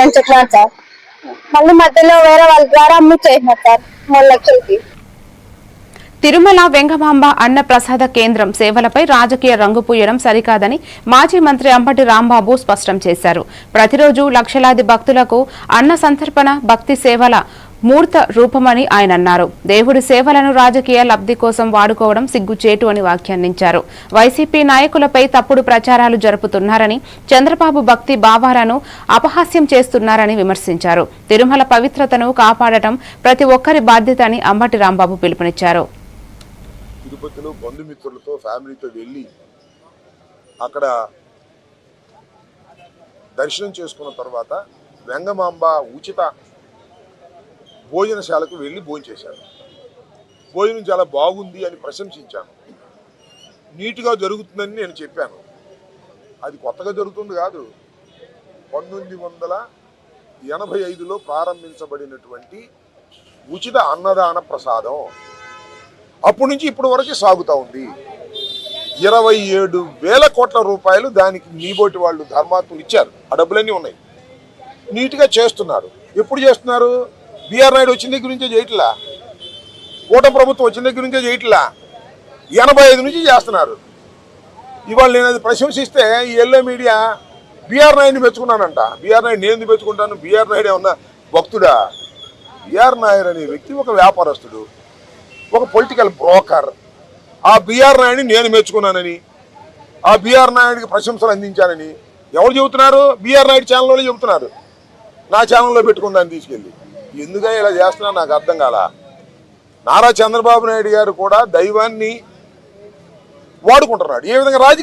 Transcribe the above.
అని చెప్పినారు సార్. మళ్ళీ మధ్యలో వేరే వాళ్ళ ద్వారా అమ్మి చేసినారు సార్ 3 లక్షలకి. తిరుమల వెంగమాంబ అన్న ప్రసాద కేంద్రం సేవలపై రాజకీయ రంగు పూయడం సరికాదని మాజీ మంత్రి అంబటి రాంబాబు స్పష్టం చేశారు. ప్రతిరోజు లక్షలాది భక్తులకు అన్న సంతర్పణ భక్తి సేవల మూర్త రూపమని ఆయన అన్నారు. దేవుడి సేవలను రాజకీయ లబ్ధి కోసం వాడుకోవడం సిగ్గుచేటు అని వ్యాఖ్యానించారు. వైసీపీ నాయకులపై తప్పుడు ప్రచారాలు జరుపుతున్నారని, చంద్రబాబు భక్తి భావాలను అపహాస్యం చేస్తున్నారని విమర్శించారు. తిరుమల పవిత్రతను కాపాడటం ప్రతి ఒక్కరి బాధ్యత అని అంబటి రాంబాబు పిలుపునిచ్చారు. తిరుపతిలో బంధుమిత్రులతో ఫ్యామిలీతో వెళ్ళి అక్కడ దర్శనం చేసుకున్న తర్వాత వెంగమాంబ ఉచిత భోజనశాలకు వెళ్ళి భోంచేశాను. భోజనం చాలా బాగుంది అని ప్రశంసించాను. నీట్గా జరుగుతుందని నేను చెప్పాను. అది కొత్తగా జరుగుతుంది కాదు, 1985లో ప్రారంభించబడినటువంటి ఉచిత అన్నదాన ప్రసాదం అప్పటి నుంచి ఇప్పటి వరకు సాగుతూ ఉంది. 27,000 కోట్ల రూపాయలు దానికి మీబోటి వాళ్ళు ధర్మాత్ములు ఇచ్చారు. ఆ డబ్బులన్నీ ఉన్నాయి. నీట్గా చేస్తున్నారు. ఎప్పుడు చేస్తున్నారు? బిఆర్ నాయుడు వచ్చిన దగ్గర నుంచే చేయట్లా, కూటమి ప్రభుత్వం వచ్చిన దగ్గర నుంచే చేయట్లా, 85 నుంచి చేస్తున్నారు. ఇవాళ నేను అది ప్రశంసిస్తే ఈ ఎల్లో మీడియా బిఆర్ నాయుడిని మెచ్చుకున్నానంట. బిఆర్ నాయుడు నేను మెచ్చుకుంటాను? బిఆర్ నాయుడు ఏమన్నా భక్తుడా? బిఆర్ నాయుడు అనే వ్యక్తి ఒక వ్యాపారస్తుడు, ఒక పొలిటికల్ బ్రోకర్. ఆ బిఆర్ నాయుడిని నేను మెచ్చుకున్నానని, ఆ బిఆర్ నాయుడికి ప్రశంసలు అందించానని ఎవరు చెబుతున్నారు? బిఆర్ నాయుడు ఛానల్లో చెబుతున్నారు. నా ఛానల్లో పెట్టుకున్నాను తీసుకెళ్ళి. ఎందుకని ఇలా చేస్తున్నా నాకు అర్థం కాల. నారా చంద్రబాబు నాయుడు గారు కూడా దైవాన్ని వాడుకుంటున్నాడు. ఏ విధంగా రాజకీయ